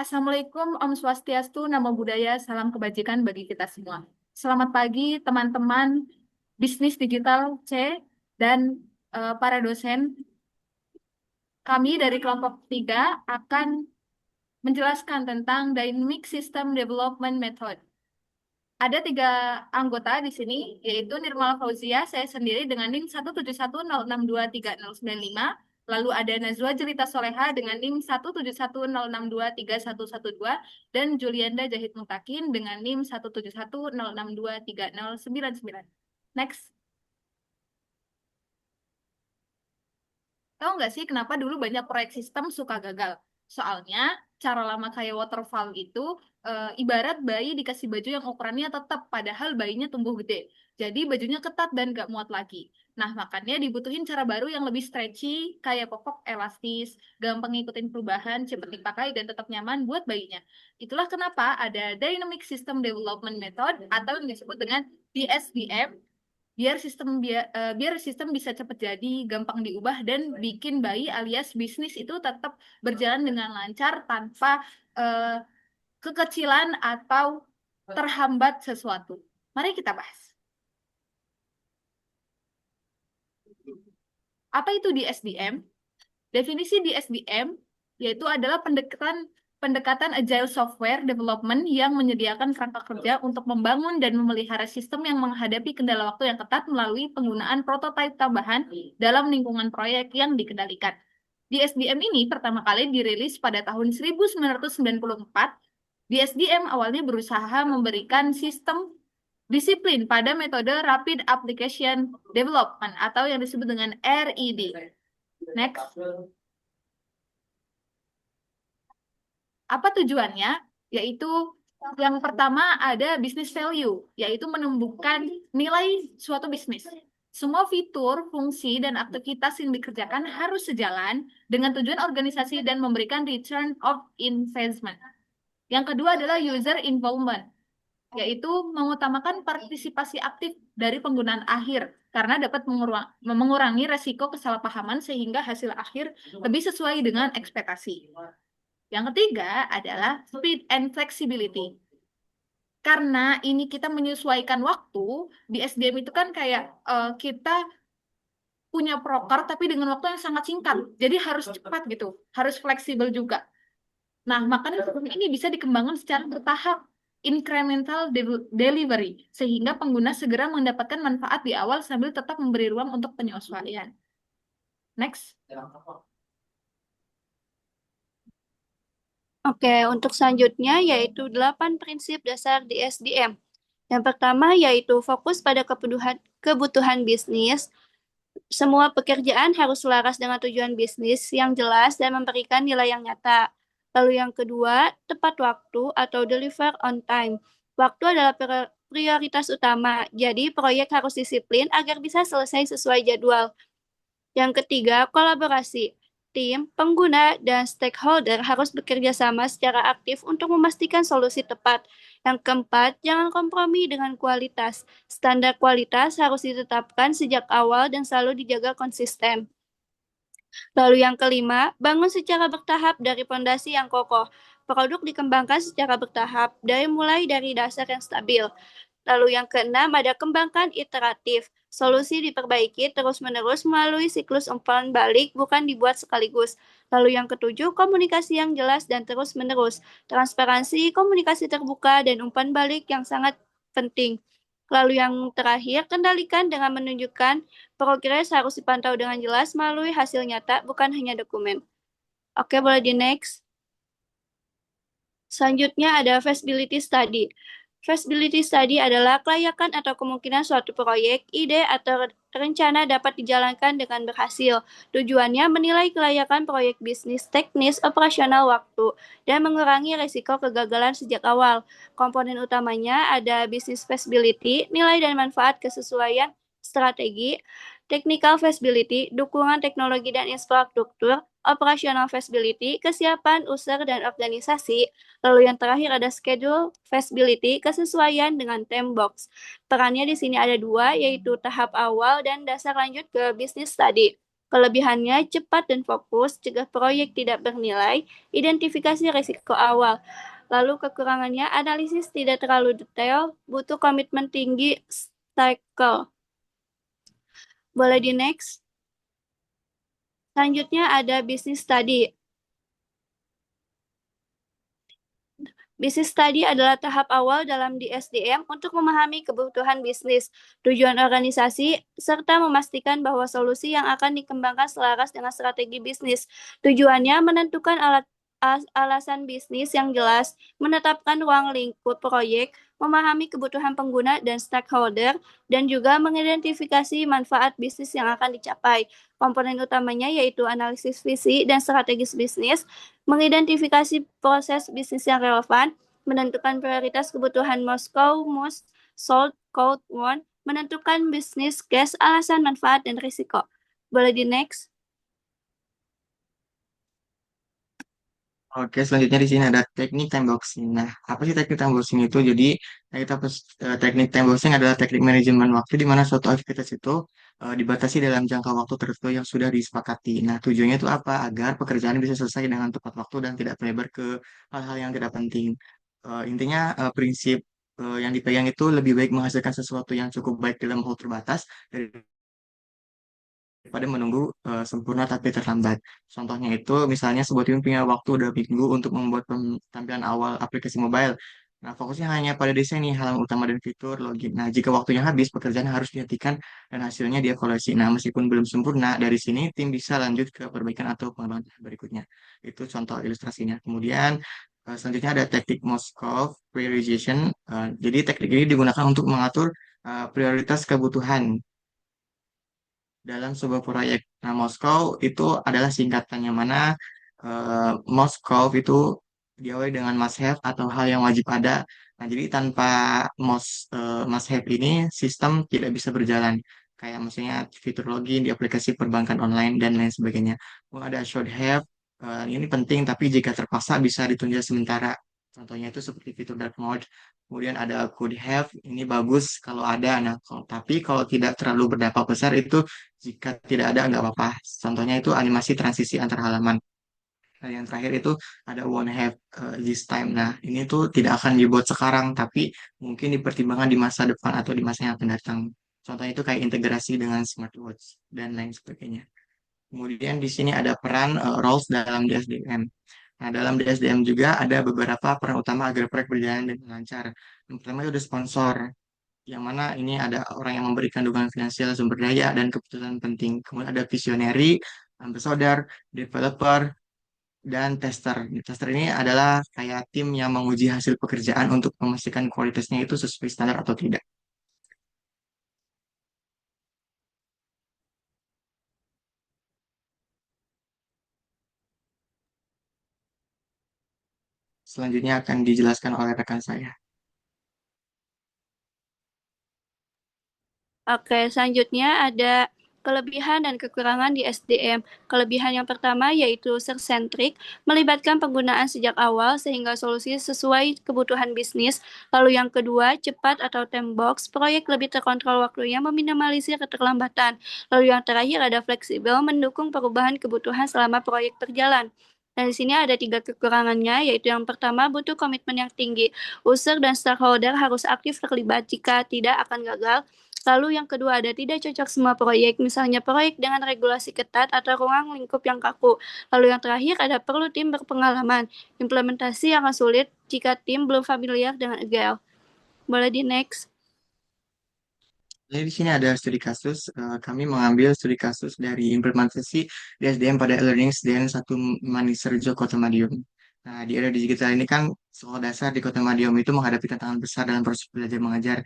Assalamualaikum, Om Swastiastu, Namo Buddhaya, salam kebajikan bagi kita semua. Selamat pagi teman-teman bisnis digital C dan para dosen. Kami dari kelompok 3 akan menjelaskan tentang Dynamic System Development Method. Ada 3 anggota di sini, yaitu Nirmala Fauzia, saya sendiri dengan NIM 17106239095. Lalu ada Nazwa Jelita Soleha dengan NIM 17106231112 dan Julianda Jahid Mutakin dengan NIM 17106239099. Next. Tahu nggak sih kenapa dulu banyak proyek sistem suka gagal? Soalnya cara lama kayak waterfall itu ibarat bayi dikasih baju yang ukurannya tetap, padahal bayinya tumbuh gede. Jadi bajunya ketat dan nggak muat lagi. Nah, makanya dibutuhin cara baru yang lebih stretchy, kayak popok elastis, gampang ngikutin perubahan, cepet dipakai, dan tetap nyaman buat bayinya. Itulah kenapa ada Dynamic System Development Method atau yang disebut dengan DSDM, biar sistem bisa cepat jadi, gampang diubah dan bikin bayi alias bisnis itu tetap berjalan dengan lancar tanpa eh, kekecilan atau terhambat sesuatu. Mari kita bahas. Apa itu DSDM? Definisi DSDM yaitu adalah pendekatan pendekatan agile software development yang menyediakan kerangka kerja untuk membangun dan memelihara sistem yang menghadapi kendala waktu yang ketat melalui penggunaan prototipe tambahan dalam lingkungan proyek yang dikendalikan. DSDM ini pertama kali dirilis pada tahun 1994. DSDM awalnya berusaha memberikan sistem disiplin pada metode Rapid Application Development atau yang disebut dengan RED. Next. Apa tujuannya? Yaitu yang pertama ada business value, yaitu menumbuhkan nilai suatu bisnis. Semua fitur, fungsi, dan aktivitas yang dikerjakan harus sejalan dengan tujuan organisasi dan memberikan return of investment. Yang kedua adalah user involvement, yaitu mengutamakan partisipasi aktif dari penggunaan akhir karena dapat mengurangi resiko kesalahpahaman sehingga hasil akhir lebih sesuai dengan ekspektasi. Yang ketiga adalah speed and flexibility. Karena ini kita menyesuaikan waktu, di SDM itu kan kayak kita punya proker tapi dengan waktu yang sangat singkat. Jadi harus cepat gitu, harus fleksibel juga. Nah, makanya sistem ini bisa dikembangkan secara bertahap, incremental delivery, sehingga pengguna segera mendapatkan manfaat di awal sambil tetap memberi ruang untuk penyesuaian. Next. Oke, untuk selanjutnya yaitu 8 prinsip dasar di SDM. Yang pertama yaitu fokus pada kebutuhan bisnis. Semua pekerjaan harus selaras dengan tujuan bisnis yang jelas dan memberikan nilai yang nyata. Lalu yang kedua, tepat waktu atau deliver on time. Waktu adalah prioritas utama, jadi proyek harus disiplin agar bisa selesai sesuai jadwal. Yang ketiga, kolaborasi. Tim, pengguna, dan stakeholder harus bekerja sama secara aktif untuk memastikan solusi tepat. Yang keempat, jangan kompromi dengan kualitas. Standar kualitas harus ditetapkan sejak awal dan selalu dijaga konsisten. Lalu yang kelima, bangun secara bertahap dari fondasi yang kokoh. Produk dikembangkan secara bertahap, mulai dari dasar yang stabil. Lalu yang keenam ada kembangkan iteratif. Solusi diperbaiki terus-menerus melalui siklus umpan balik, bukan dibuat sekaligus. Lalu yang ketujuh, komunikasi yang jelas dan terus-menerus. Transparansi, komunikasi terbuka, dan umpan balik yang sangat penting. Lalu yang terakhir, kendalikan dengan menunjukkan progres harus dipantau dengan jelas melalui hasil nyata, bukan hanya dokumen. Oke, boleh di next. Selanjutnya ada feasibility study. Feasibility study adalah kelayakan atau kemungkinan suatu proyek, ide, atau rencana dapat dijalankan dengan berhasil. Tujuannya menilai kelayakan proyek bisnis, teknis, operasional waktu, dan mengurangi risiko kegagalan sejak awal. Komponen utamanya ada business feasibility, nilai dan manfaat kesesuaian strategi, technical feasibility, dukungan teknologi dan infrastruktur, operational feasibility, kesiapan user dan organisasi. Lalu yang terakhir ada schedule feasibility, kesesuaian dengan time box. Perannya di sini ada dua, yaitu tahap awal dan dasar lanjut ke business study. Kelebihannya cepat dan fokus, cegah proyek tidak bernilai, identifikasi risiko awal. Lalu kekurangannya analisis tidak terlalu detail, butuh komitmen tinggi, cycle. Boleh di next? Selanjutnya ada business study. Business study adalah tahap awal dalam DSDM untuk memahami kebutuhan bisnis, tujuan organisasi, serta memastikan bahwa solusi yang akan dikembangkan selaras dengan strategi bisnis. Tujuannya menentukan alasan bisnis yang jelas, menetapkan ruang lingkup proyek, memahami kebutuhan pengguna dan stakeholder, dan juga mengidentifikasi manfaat bisnis yang akan dicapai. Komponen utamanya yaitu analisis visi dan strategis bisnis, mengidentifikasi proses bisnis yang relevan, menentukan prioritas kebutuhan Moskow, Must, Sold, Code, Won, menentukan bisnis case, alasan, manfaat, dan risiko. Boleh di next? Oke, selanjutnya di sini ada teknik time boxing. Nah, apa sih teknik time boxing itu? Jadi, teknik time boxing adalah teknik manajemen waktu di mana suatu aktivitas itu dibatasi dalam jangka waktu tertentu yang sudah disepakati. Nah, tujuannya itu apa? Agar pekerjaan bisa selesai dengan tepat waktu dan tidak melebar ke hal-hal yang tidak penting. Intinya, prinsip yang dipegang itu lebih baik menghasilkan sesuatu yang cukup baik dalam waktu terbatas daripada menunggu sempurna tapi terlambat. Contohnya itu misalnya sebuah tim punya waktu 2 minggu untuk membuat tampilan awal aplikasi mobile. Nah, fokusnya hanya pada desain nih, halaman utama dan fitur login. Nah, jika waktunya habis, pekerjaan harus dihentikan dan hasilnya dievaluasi. Nah, meskipun belum sempurna, dari sini tim bisa lanjut ke perbaikan atau pengembangan berikutnya. Itu contoh ilustrasinya. Kemudian, selanjutnya ada teknik Moskov prioritization. Jadi teknik ini digunakan untuk mengatur prioritas kebutuhan dalam sebuah proyek. Nah, Moskow itu adalah singkatan yang mana Moskow itu diawali dengan must have atau hal yang wajib ada. Nah, jadi tanpa must have ini sistem tidak bisa berjalan. Kayak misalnya fitur login di aplikasi perbankan online dan lain sebagainya. Kemudian ada should have, ini penting tapi jika terpaksa bisa ditunda sementara. Contohnya itu seperti fitur dark mode. Kemudian ada could have, ini bagus kalau ada. Nah, tapi kalau tidak terlalu berdampak besar itu jika tidak ada nggak apa-apa. Contohnya itu animasi transisi antar halaman. Nah, yang terakhir itu ada won't have this time. Nah, ini tuh tidak akan dibuat sekarang, tapi mungkin dipertimbangkan di masa depan atau di masa yang akan datang. Contohnya itu kayak integrasi dengan smartwatch dan lain sebagainya. Kemudian di sini ada peran roles dalam DSDM. Nah, dalam DSDM juga ada beberapa peran utama agar proyek berjalan dengan lancar. Yang pertama itu ada sponsor, yang mana ini ada orang yang memberikan dukungan finansial, sumber daya, dan keputusan penting. Kemudian ada visionary, ambassador, developer, dan tester. Tester ini adalah kayak tim yang menguji hasil pekerjaan untuk memastikan kualitasnya itu sesuai standar atau tidak. Selanjutnya akan dijelaskan oleh rekan saya. Oke, selanjutnya ada kelebihan dan kekurangan di SDM. Kelebihan yang pertama yaitu user-centric, melibatkan penggunaan sejak awal sehingga solusi sesuai kebutuhan bisnis. Lalu yang kedua, cepat atau time box, proyek lebih terkontrol waktunya, meminimalisir keterlambatan. Lalu yang terakhir ada fleksibel, mendukung perubahan kebutuhan selama proyek berjalan. Dan di sini ada 3 kekurangannya, yaitu yang pertama butuh komitmen yang tinggi. User dan stakeholder harus aktif terlibat, jika tidak akan gagal. Lalu yang kedua ada tidak cocok semua proyek, misalnya proyek dengan regulasi ketat atau ruang lingkup yang kaku. Lalu yang terakhir ada perlu tim berpengalaman. Implementasi akan sulit jika tim belum familiar dengan Agile. Boleh di next? Jadi di sini ada studi kasus. Kami mengambil studi kasus dari implementasi DSDM pada e-learning dan satu Maniserjo Kota Madiun. Nah, di era digital ini kan sekolah dasar di Kota Madiun itu menghadapi tantangan besar dalam proses belajar mengajar.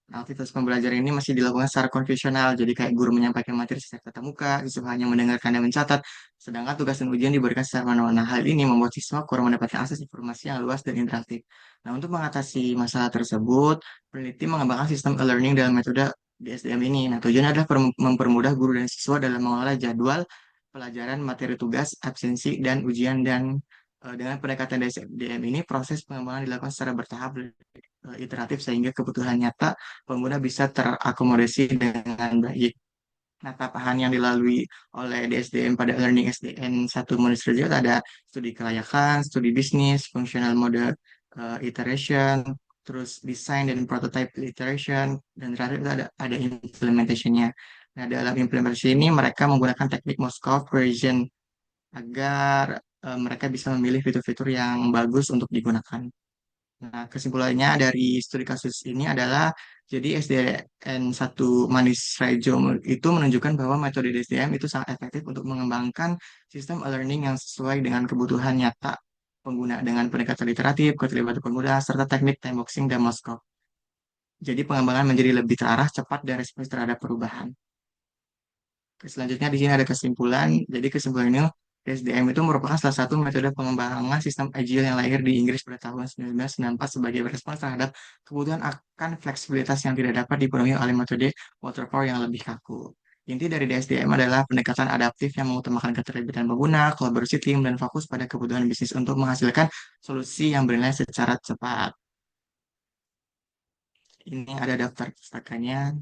Nah, aktivitas pembelajaran ini masih dilakukan secara konvensional, jadi kayak guru menyampaikan materi secara tatap muka, siswa hanya mendengarkan dan mencatat, sedangkan tugas dan ujian diberikan secara manual. Nah, hal ini membuat siswa kurang mendapatkan akses informasi yang luas dan interaktif. Nah, untuk mengatasi masalah tersebut, peneliti mengembangkan sistem e-learning dalam metode DSDM ini. Nah, tujuannya adalah mempermudah guru dan siswa dalam mengelola jadwal pelajaran, materi tugas, absensi, dan ujian. Dan dengan pendekatan DSDM ini, proses pengembangan dilakukan secara bertahap dan iteratif sehingga kebutuhan nyata pengguna bisa terakomodasi dengan baik. Nah, tahapan yang dilalui oleh DSDM pada Learning SDN 1 Modern Graduate ada studi kelayakan, studi bisnis, functional model iteration, terus design dan prototype iteration, dan terakhir itu ada implementation-nya. Nah, dalam implementasi ini mereka menggunakan teknik Moscow version agar mereka bisa memilih fitur-fitur yang bagus untuk digunakan. Nah, kesimpulannya dari studi kasus ini adalah jadi SDN 1 Manis Rejo itu menunjukkan bahwa metode DSDM itu sangat efektif untuk mengembangkan sistem e-learning yang sesuai dengan kebutuhan nyata pengguna dengan pendekatan literatif, keterlibatan pengguna, serta teknik time boxing dan Moskov. Jadi pengembangan menjadi lebih terarah, cepat, dan responsif terhadap perubahan. Selanjutnya di sini ada kesimpulan. Jadi kesimpulan ini SDM itu merupakan salah satu metode pengembangan sistem agile yang lahir di Inggris pada tahun 1994 sebagai respons terhadap kebutuhan akan fleksibilitas yang tidak dapat dipenuhi oleh metode waterfall yang lebih kaku. Inti dari DSDM adalah pendekatan adaptif yang mengutamakan keterlibatan pengguna, kolaborasi tim, dan fokus pada kebutuhan bisnis untuk menghasilkan solusi yang bernilai secara cepat. Ini ada daftar pustakanya.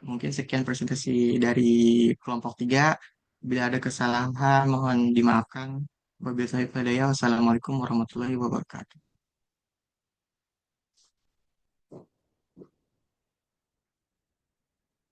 Mungkin sekian presentasi dari kelompok 3. Bila ada kesalahan, mohon dimaafkan. Wabillahi taufiq wal hidayah. Wassalamualaikum warahmatullahi wabarakatuh.